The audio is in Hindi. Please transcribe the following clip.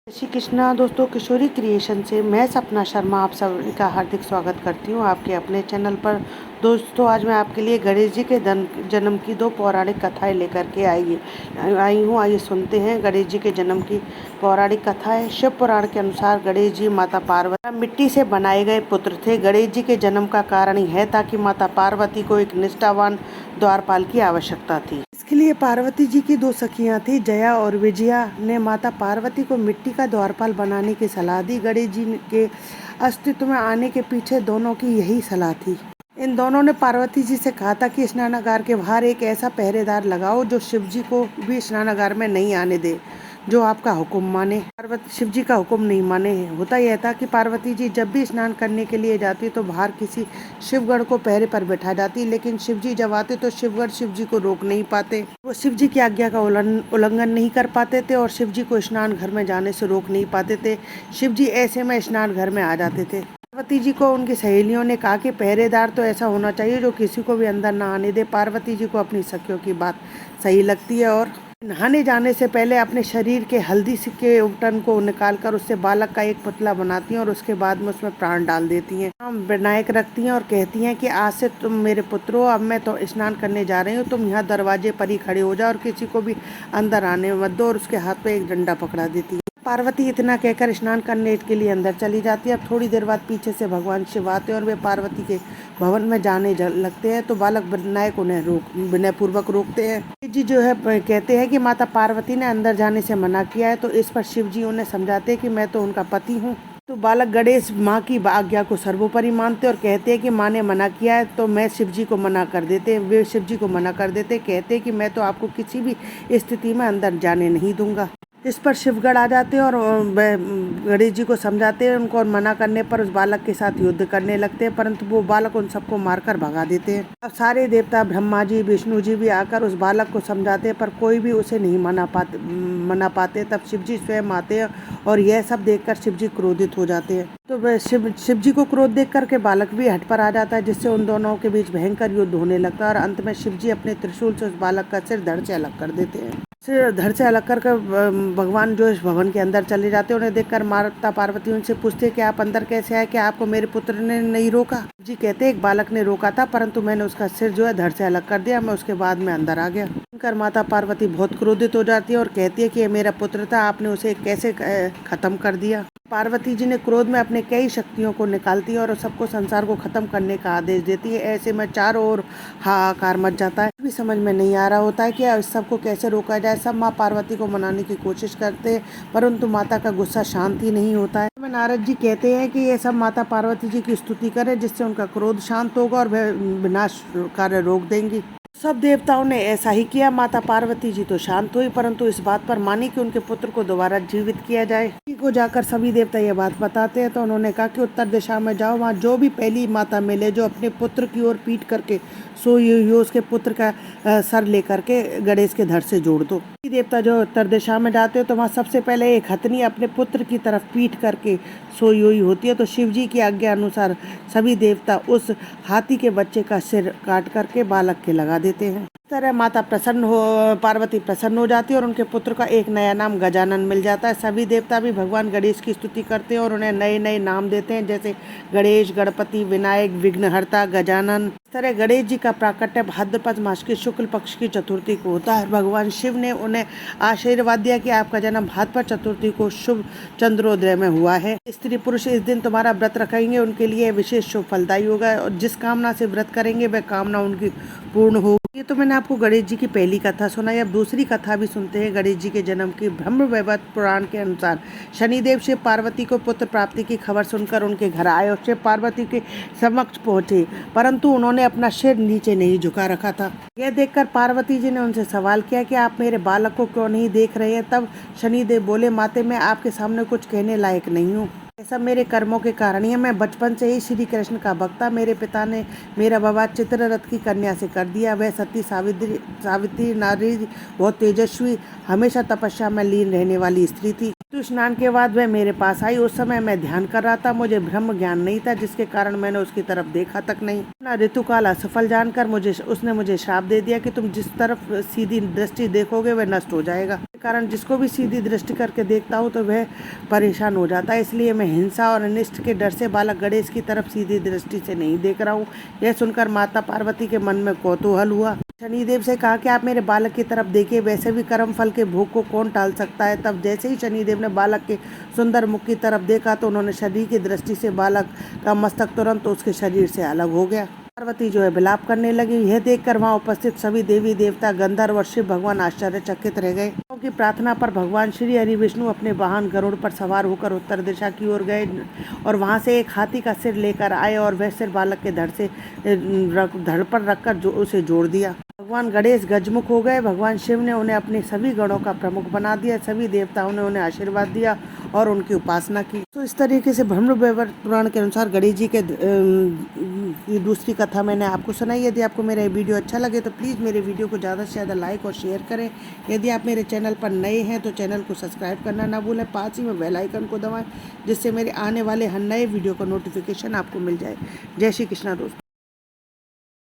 श्री कृष्णा दोस्तों, किशोरी क्रिएशन से मैं सपना शर्मा आप सबका हार्दिक स्वागत करती हूँ आपके अपने चैनल पर। दोस्तों, आज मैं आपके लिए गणेश जी के जन्म की दो पौराणिक कथाएं लेकर के आई हूँ। आइए सुनते हैं गणेश जी के जन्म की पौराणिक कथाएं। शिव पुराण के अनुसार गणेश जी माता पार्वती मिट्टी से बनाए गए पुत्र थे। गणेश जी के जन्म का कारण यह था कि माता पार्वती को एक निष्ठावान द्वारपाल की आवश्यकता थी। इसके लिए पार्वती जी की दो सखियां थी, जया और विजया ने माता पार्वती को मिट्टी का द्वारपाल बनाने की सलाह दी। गणेश जी के अस्तित्व में आने के पीछे दोनों की यही सलाह थी। इन दोनों ने पार्वती जी से कहा था कि स्नानागार के बाहर एक ऐसा पहरेदार लगाओ जो शिव जी को भी स्नानागार में नहीं आने दे, जो आपका हुक्म माने। पार्वती शिव जी का हुक्म नहीं माने। होता यह था कि पार्वती जी जब भी स्नान करने के लिए जाती तो बाहर किसी शिवगढ़ को पहरे पर बैठा जाती, लेकिन शिव जी जब आते तो शिवगढ़ शिव जी को रोक नहीं पाते। वो शिव जी की आज्ञा का उल्लंघन नहीं कर पाते थे और शिव जी को स्नान घर में जाने से रोक नहीं पाते थे। शिव जी ऐसे में स्नान घर में आ जाते थे। पार्वती जी को उनकी सहेलियों ने कहा कि पहरेदार तो ऐसा होना चाहिए जो किसी को भी अंदर ना आने दे। पार्वती जी को अपनी सखियों की बात सही लगती है और नहाने जाने से पहले अपने शरीर के हल्दी के उपटन को निकालकर उससे बालक का एक पुतला बनाती हैं और उसके बाद में उसमें प्राण डाल देती हैं। विनायक रखती हैं और कहती हैं कि आज से तुम मेरे पुत्र हो, अब मैं तो स्नान करने जा रही हूँ, तुम यहाँ दरवाजे पर ही खड़े हो जाओ और किसी को भी अंदर आने मत दो, और उसके हाथ पे एक डंडा पकड़ा देती है। पार्वती इतना कहकर स्नान करने के लिए अंदर चली जाती है। अब थोड़ी देर बाद पीछे से भगवान शिव आते हैं और वे पार्वती के भवन में जाने लगते हैं, तो बालक विनायक उन्हें विनय पूर्वक रोकते हैं। जी जो है कहते हैं कि माता पार्वती ने अंदर जाने से मना किया है, तो इस पर शिव जी उन्हें समझाते हैं कि मैं तो उनका पति हूँ। तो बालक गणेश माँ की आज्ञा को सर्वोपरि मानते और कहते हैं कि माँ ने मना किया है तो मैं शिव जी को मना कर देते। वे शिव जी को मना कर देते, कहते हैं कि मैं तो आपको किसी भी स्थिति में अंदर जाने नहीं दूंगा। इस पर शिवगढ़ आ जाते हैं और गणेश जी को समझाते हैं उनको, और मना करने पर उस बालक के साथ युद्ध करने लगते हैं, परंतु वो बालक उन सबको मारकर भगा देते हैं। अब सारे देवता ब्रह्मा जी विष्णु जी भी आकर उस बालक को समझाते हैं, पर कोई भी उसे नहीं मना पाते। तब शिव जी स्वयं आते हैं और यह सब देखकर शिव जी क्रोधित हो जाते हैं। तो शिव जी को क्रोध देख करके बालक भी हट पर आ जाता है, जिससे उन दोनों के बीच भयंकर युद्ध होने लगता है और अंत में शिव जी अपने त्रिशूल से उस बालक का सिर धड़ से अलग कर देते हैं। धड़ से अलग कर भगवान जो इस भवन के अंदर चले जाते हैं। उन्हें देखकर माता पार्वती उनसे पूछते कि आप अंदर कैसे आए, क्या आपको मेरे पुत्र ने नहीं रोका? जी कहते एक बालक ने रोका था, परंतु मैंने उसका सिर जो है धड़ से अलग कर दिया, मैं उसके बाद में अंदर आ गया। सुनकर माता पार्वती बहुत क्रोधित हो जाती है और कहती है कि ये मेरा पुत्र था, आपने उसे कैसे खत्म कर दिया? पार्वती जी ने क्रोध में अपने कई शक्तियों को निकालती है और सबको संसार को खत्म करने का आदेश देती है। ऐसे में चारों ओर हाहाकार मच जाता है। भी समझ में नहीं आ रहा होता है कि इस सबको कैसे रोका जाए। सब माँ पार्वती को मनाने की कोशिश करते हैं, परंतु माता का गुस्सा शांत ही नहीं होता है। नारद जी कहते हैं कि ये सब माता पार्वती जी की स्तुति करें, जिससे उनका क्रोध शांत होगा और वह विनाश कार्य रोक देंगी। सब देवताओं ने ऐसा ही किया। माता पार्वती जी तो शांत हुई, परंतु इस बात पर मानी कि उनके पुत्र को दोबारा जीवित किया जाए। को जाकर सभी देवता ये बात बताते हैं, तो उन्होंने कहा कि उत्तर दिशा में जाओ, वहाँ जो भी पहली माता मिले जो अपने पुत्र की ओर पीट करके सोई हुई हो, उसके पुत्र का सर लेकर के गणेश के धड़ से जोड़ दो। देवता जो उत्तर दिशा में जाते हो तो वहाँ सबसे पहले एक हथनी अपने पुत्र की तरफ पीट करके सोई हुई होती है, तो शिव जी की आज्ञा अनुसार सभी देवता उस हाथी के बच्चे का सिर काट करके बालक के लगा देते हैं। इस तरह माता पार्वती प्रसन्न हो जाती है और उनके पुत्र का एक नया नाम गजानन मिल जाता है। सभी देवता भी भगवान गणेश की स्तुति करते हैं और उन्हें नए नए नाम देते हैं, जैसे गणेश, गणपति, विनायक, विघ्नहर्ता, गजानन। इस तरह गणेश जी का प्राकट्य भाद्रपद मास के शुक्ल पक्ष की चतुर्थी को होता है। भगवान शिव ने उन्हें आशीर्वाद दिया कि आपका जन्म भाद्रपद चतुर्थी को शुभ चंद्रोदय में हुआ है। स्त्री पुरुष इस दिन तुम्हारा व्रत रखेंगे, उनके लिए विशेष शुभ फलदायी होगा और जिस कामना से व्रत करेंगे वह कामना उनकी पूर्ण होगी। ये तो मैंने आपको गणेश जी की पहली कथा सुनाई। अब दूसरी कथा भी सुनते हैं गणेश जी के जन्म की। ब्रह्म वैवर्त पुराण के अनुसार शनिदेव शिव पार्वती को पुत्र प्राप्ति की खबर सुनकर उनके घर आए और शिव पार्वती के समक्ष पहुंचे, परंतु उन्होंने अपना सिर नीचे नहीं झुका रखा था। यह देखकर पार्वती जी ने उनसे सवाल किया कि आप मेरे बालक को क्यों नहीं देख रहे हैं? तब शनिदेव बोले, माते मैं आपके सामने कुछ कहने लायक नहीं हूँ। ये सब मेरे कर्मों के कारण ही है। मैं बचपन से ही श्री कृष्ण का भक्त था। मेरे पिता ने मेरा विवाह चित्ररथ की कन्या से कर दिया। वह सती सावित्री नारी, बहुत तेजस्वी, हमेशा तपस्या में लीन रहने वाली स्त्री थी। ऋतु स्नान के बाद वह मेरे पास आई। उस समय मैं ध्यान कर रहा था। मुझे ब्रह्म ज्ञान नहीं था, जिसके कारण मैंने उसकी तरफ देखा तक नहीं। अपना ऋतुकाल असफल जानकर उसने मुझे श्राप दे दिया कि तुम जिस तरफ सीधी दृष्टि देखोगे वह नष्ट हो जाएगा। इस कारण जिसको भी सीधी दृष्टि करके देखता हूँ तो वह परेशान हो जाता है। इसलिए मैं हिंसा और अनिष्ट के डर से बालक गणेश की तरफ सीधी दृष्टि से नहीं देख रहा हूँ। यह सुनकर माता पार्वती के मन में कौतूहल हुआ। शनिदेव से कहा कि आप मेरे बालक की तरफ देखिए, वैसे भी कर्म फल के भोग को कौन टाल सकता है। तब जैसे ही शनिदेव ने बालक के सुंदर मुख की तरफ देखा तो उन्होंने शरीर की दृष्टि से बालक का मस्तक तुरंत उसके शरीर से अलग हो गया। पार्वती जो है विलाप करने लगी। यह देखकर वहां उपस्थित सभी देवी देवता, गंधर्व और शिव भगवान आश्चर्यचकित रह गए। उनकी प्रार्थना पर भगवान श्री हरि विष्णु अपने वाहन गरुड़ पर सवार होकर उत्तर दिशा की ओर गए और वहां से एक हाथी का सिर लेकर आए और वह सिर बालक के धड़ पर रखकर उसे जोड़ दिया। भगवान गणेश गजमुख हो गए। भगवान शिव ने उन्हें अपने सभी गणों का प्रमुख बना दिया। सभी देवताओं ने उन्हें आशीर्वाद दिया और उनकी उपासना की। तो इस तरीके से ब्रह्म वैवर्त पुराण के अनुसार गणेश जी के दूसरी कथा मैंने आपको सुनाई। यदि आपको मेरा ये वीडियो अच्छा लगे तो प्लीज़ मेरे वीडियो को ज़्यादा से ज़्यादा लाइक और शेयर करें। यदि आप मेरे चैनल पर नए हैं तो चैनल को सब्सक्राइब करना ना भूलें। पास ही में बेल आइकन को दबाएं, जिससे मेरे आने वाले हर नए वीडियो का नोटिफिकेशन आपको मिल जाए। जय श्री कृष्णा दोस्तों।